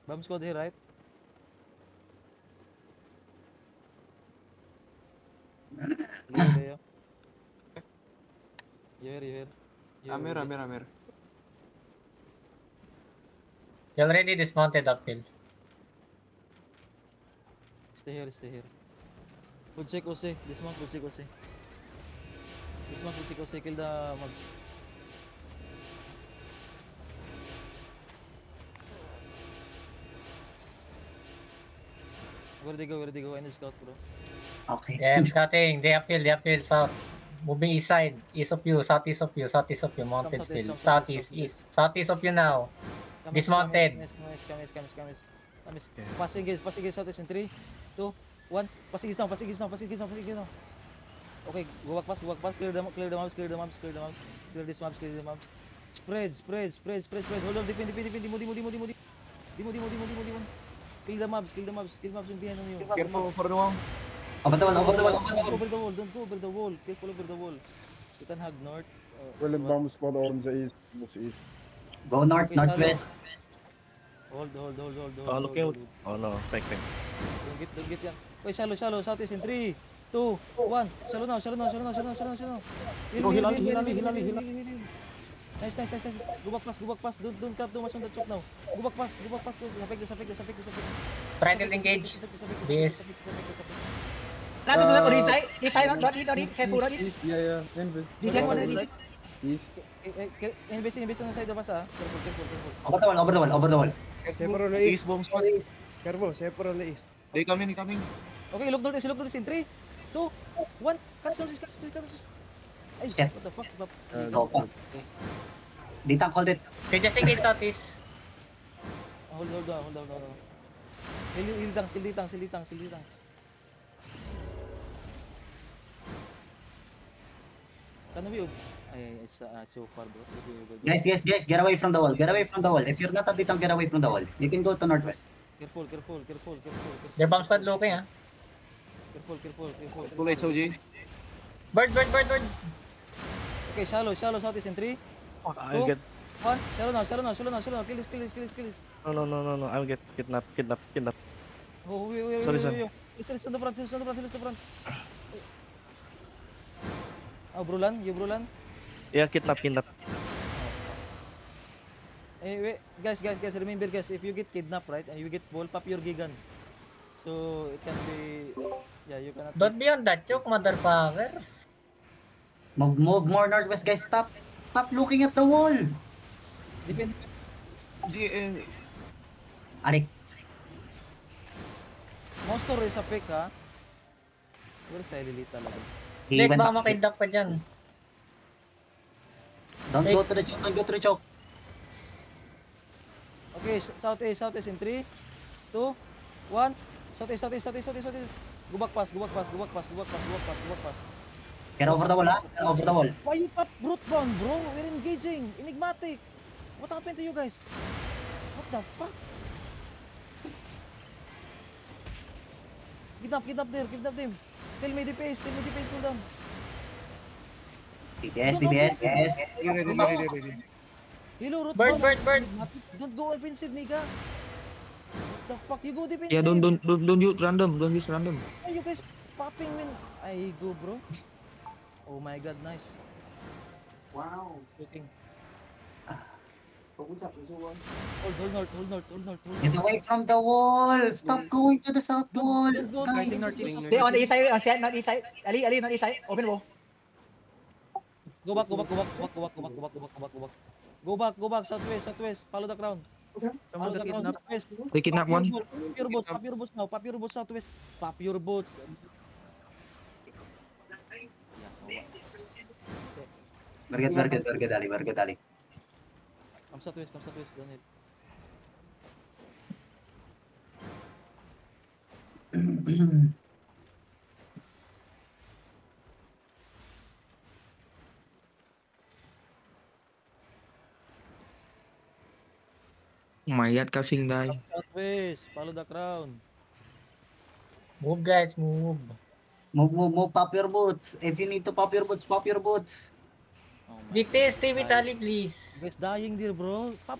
Bomb squad here, right? Leo, Leo. You here. Amir. You already dismounted uphill. Stay here. Food check Ose. Dismount, food check Ose. Dismount, food check Ose. Kill the mobs. Where they go? Any scout, bro? Okay. Yeah, I'm scouting. They uphill, south. Moving east side, east of you, southeast of you, mounted still. Southeast, east. Southeast of you now. Dismounted. Come. Passing gates southeast in 3, 2, 1. Passing gates now. Okay, go back fast. Clear the mobs. Clear these mobs. Spread. Hold on, defend. Demo. Kill the mobs in behind on you. Careful for the wall. Over the wall. Don't go over the wall. Careful over the wall. You can hug north. Well, bomb squad on the east. Go north, Okay, northwest. Hold. Looking. Oh no, back. Don't get yan. Wait, shallow, southeast in 3, 2, 1. Shallow now. Heal. Nice. Go back fast. Don't cap too much on the choke now. Go back fast. Suffix. Try to engage. This. Random to the east side, not east. Careful, not east. Yeah. Invest. Defend on the east. East. Invest on the side of us, ah. Careful. Over the wall. Safer on the East east. bomb squad. Careful, safer on the east. They coming. Okay, look northeast in 3, 2, 1. Cast this. Ay, Shit. what the fuck? Go. They tank hold it. Okay, just engage southeast. Hold on. Heal tanks. Can we? It's so far, bro. Guys, get away from the wall. If you're not at the tank, get away from the wall. You can go to northwest. Careful. Their bomb squad looking, ah. Careful. Too late, Soji. Bird. Okay, shallow southeast in 3, I'll get. 1. Shallow now. Kill this. No. I'll get kidnapped. Oh, wait. Sorry. He's on the front. Oh, Brulan. Yeah, kidnap. Hey, wait, guys, remember guys, if you get kidnapped, right, and you get ball, pop your gigan. So it can be, yeah, you cannot. Don't be on that choke, motherfuckers. Move more northwest, guys. Stop looking at the wall. Defend. Arik. Monster is a pick, ha? Where's Elili talaga? He Let went baka back. makidnap ka dyan. Don't go to the choke. Okay, southeast in 3, 2, 1. Southeast. Go back fast. Get over the wall, ha? Get over the wall. Why you pop brute bound, bro? We're engaging. Enigmatic. What happened to you guys? What the fuck? Kidnap them. Tell me the pace, cool down. DPS, yes. Ready. Hello, root Bird. Don't go offensive, nigga. What the fuck? You go defensive. Yeah, don't use random. Don't use random. Why you guys popping when I go, bro? Oh my god, nice. Wow. Shooting. Hold north. Get away from the wall. Stop going to the south wall. Don't go Guys. Stay on the east side, not east side. Ali, not east side. Open wall. Go back. Go back, southwest. Follow the crown. Follow the crown, southwest. They kidnap one. Pop your boats now. Pop your boats southwest. Pop your boats. Barget, Ali. Come southwest, Daniel. Oh my god, casing die. Come southwest. Follow the crown. Move, guys, move. Move, pop your boots. If you need to pop your boots. Oh my DPS, stay with Ali, please. You guys dying there, bro. Pop.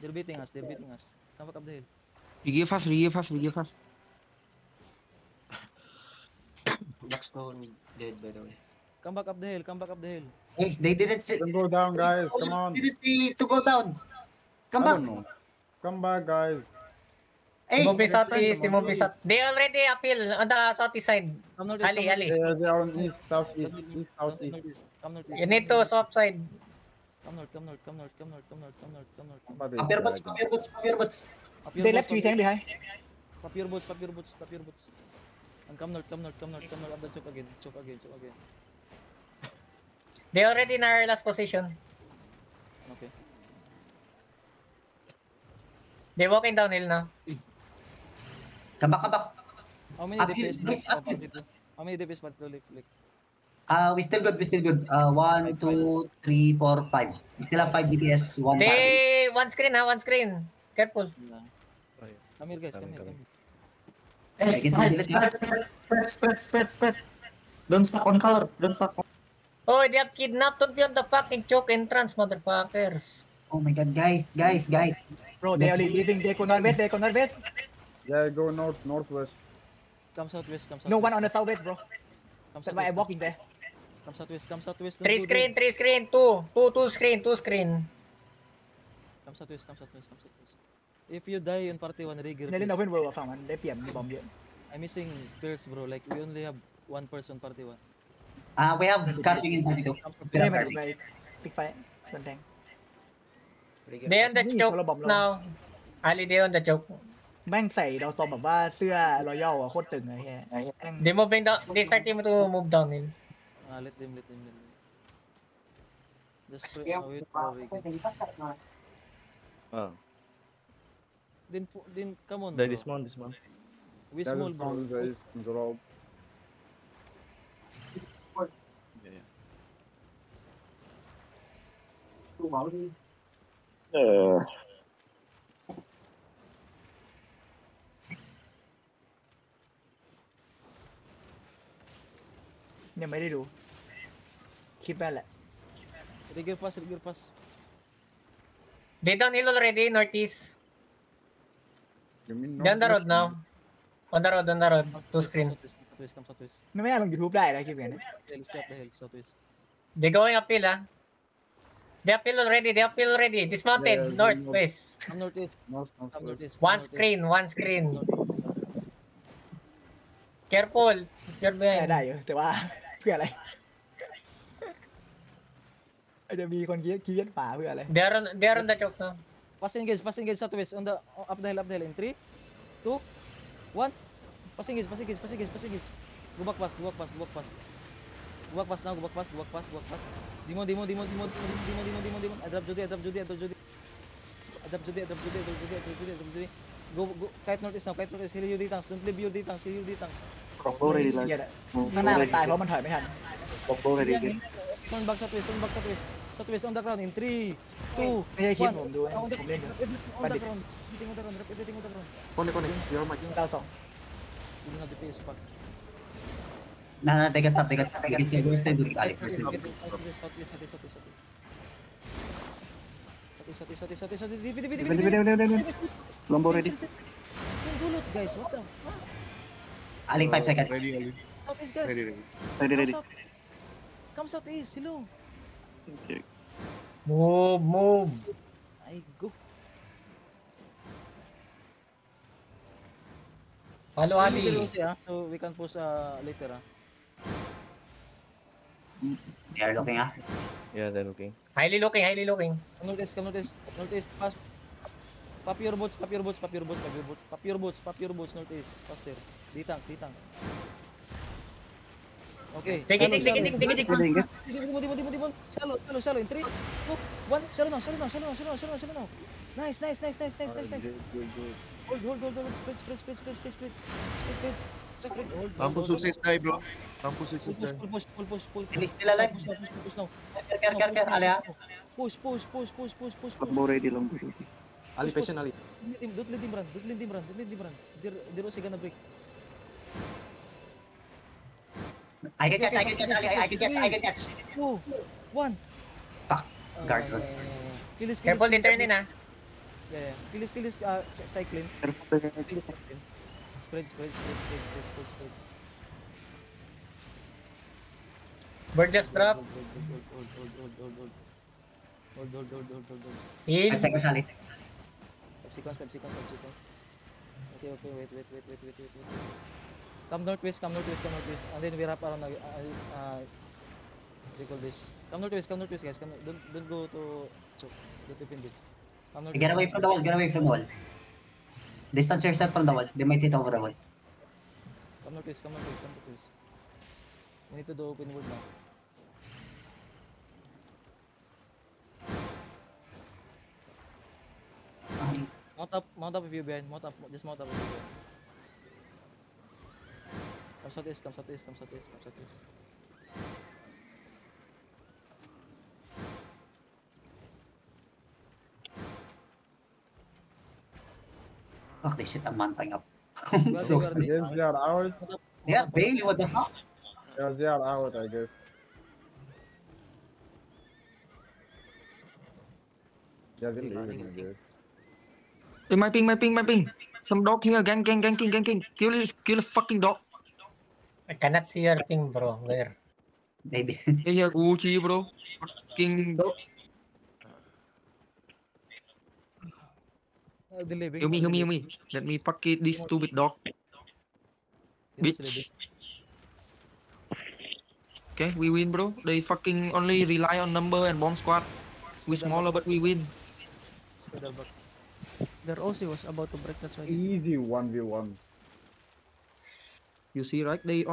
They're beating us. They're beating us. Come back up the hill. Regear fast, regear fast, regear fast. Blackstone dead, by the way. Come back up the hill. Come back up the hill. Hey, they didn't see. Don't go down, guys. Come on. Didn't see to go down. Come I back. don't know. Come back, guys. Hey, Moving southeast, moving south. They already appeal on the southeast side. Come northeast. Ali, come Ali. They are on east, southeast, northeast, east, Come southeast. northeast. Come northeast. You need to swap side. Come north. Come north. Come north. Come north. Come north. Come north. Come north. Come north. Somebody pop your boots, died. pop your boots, pop your boots. Up your They boots, left three up your tank behind. boots. Pop your boots. Pop your boots. Pop your boots. And come north. Come north. Come north. Come north. Up the choke again. Choke again. Choke again. They already in our last position. Okay. They walking downhill now. Come back, come back. How many Up DPS? hill, guys, up hill. How many DPS patrol flick? We still good, we still good. 1, 2, 3, 4, 5. We still have 5 DPS, 1 barrel. They one screen ha, one screen. Careful. Come here guys. Come here. Coming, Come Okay, let's go. Don't stuck on color. Don't stuck on. Oh, they have kidnapped. Don't be on the fucking choke entrance, motherfuckers. Oh my god, guys. Bro, they are leaving. They could not west. They could not west. Yeah, go north, northwest. Come southwest. Come southwest. No one on the southwest, bro. Come That's why I'm southwest. walking there. Come southwest. Come southwest. Three screen, two screen. Come southwest. Come southwest. Come southwest. If you die in party 1, Rigger. ในเล่นเอาเพื่อนเวิร์ฝั่งมันได้เปรียบมีบอมเยอะ I'm missing kills, bro. Like we only have one person party 1. We have cutting in 42. Come from ไม่ได้ Yeah, มา but- ดูไปติ๊กไฟส่วนแทง They on the Hindi, choke solo bomb lang. now. Ali, they on the choke. แม่งใส่ดาวซอมแบบว่าเสื้อรอยัลอะโคตรตึงเลยแฮะแม่ง They moving down. They starting to move downhill. Let them. Just wait for Rigger. Oh, Then come on, they bro. dismount. We That small, is bro. found the east in the road. Yeah.ยังไม่ได้ดูคลิปแม่นแหละ Rigger pass. They downhill already, northeast. You mean They on the road northwest? now. On the road. Two screen. Come southwest. ไม่น่าลง YouTube ได้นะคลิปอย่างนี้ Hill, step the hill, southwest. They going uphill, ah. They uphill already. Dismounted, Yeah, northwest. Come northeast. North, Come northwest. northeast. One screen. Careful. You're ได้ behind. ได้อยู่แต่ว่า เพื่ออะไรอาจจะมีคนคิดป่าเพื่ออะไร They are on the choke now. Pass engage southwest on the up the hill in 3, 2, 1. Pass engage. Go back pass now. Demon. Adapt Jody. Go kite northeast now. Heal your D-tanks. Don't leave your D-tanks. Combo ready, เหี้ย lad. อะข้างหน้ามันตายเพราะมันถอยไม่ทัน Combo ready, again. Turn back southwest. Southwest on the ground in 3, 2, ไม่ใช่คลิป 1. ผมดูผมเล่นอยู่ Everything on the ground. Everything on the ground. Connect. You're my ดาวสอง We don't have the PS pack. No, they got top. We still good, Ali. We're still good. Lombo ready. Dulot guys, what the fuck? Ali, 5 seconds. Ready, Ali. Southeast guys. Ready. Come southeast, hello. Okay. Move. I go. Follow Ali. So we can post later. They are looking, Yeah, they're looking. Highly looking. Come northeast. Pass. Pop your boats. Northeast. Faster. D-tank. Okay. Tingin. Demon. Shallow. In 3, 2, 1. Shallow now. Nice. Good. Hold. Split. Hold. Campus success die, bro. Campus success die. Push. He's still alive. Push now. Care, Ali, Push. Lombo ready, Lombo ready. Ali, patient, Ali. Don't let him run. They're also gonna break. I can catch, Ali. I can catch. 2, 1. Fuck. Guard. Kill this. Careful, they turn in, ah. Yeah. Kill this cycling. Kill this cycling. Spread. Bird just drop. Hold. Heal. 5 seconds Ali. Sequence. Okay, wait. Come northwest. And then we wrap around what do you call this? Come northwest, guys. Don't go to Pindit. Come northwest. Get away from the wall. Distance yourself from the wall. They might hit over the wall. Come northwest. We need to do open wood now. Mount up if you behind. Just mount up if you behind. Come southeast. Fuck this shit, I'm mounting up. Guard So, B. Yes, they are out. yeah, Bailey, what the fuck? Yeah, they are out, I guess. Yeah, they're leaving, I guess. Hey, my ping. Some dog here, ganking. Kill a fucking dog. I cannot see your ping, bro. Where? Maybe. Yeah, Gucci, bro. Fucking dog. Delay. Heal me. Let me fuck it, this stupid dog. Bitch. Okay, we win, bro. They fucking only rely on number and bomb squad. We smaller, but we win. Their OC was about to break, that's why. Easy 1v1. You see, right? They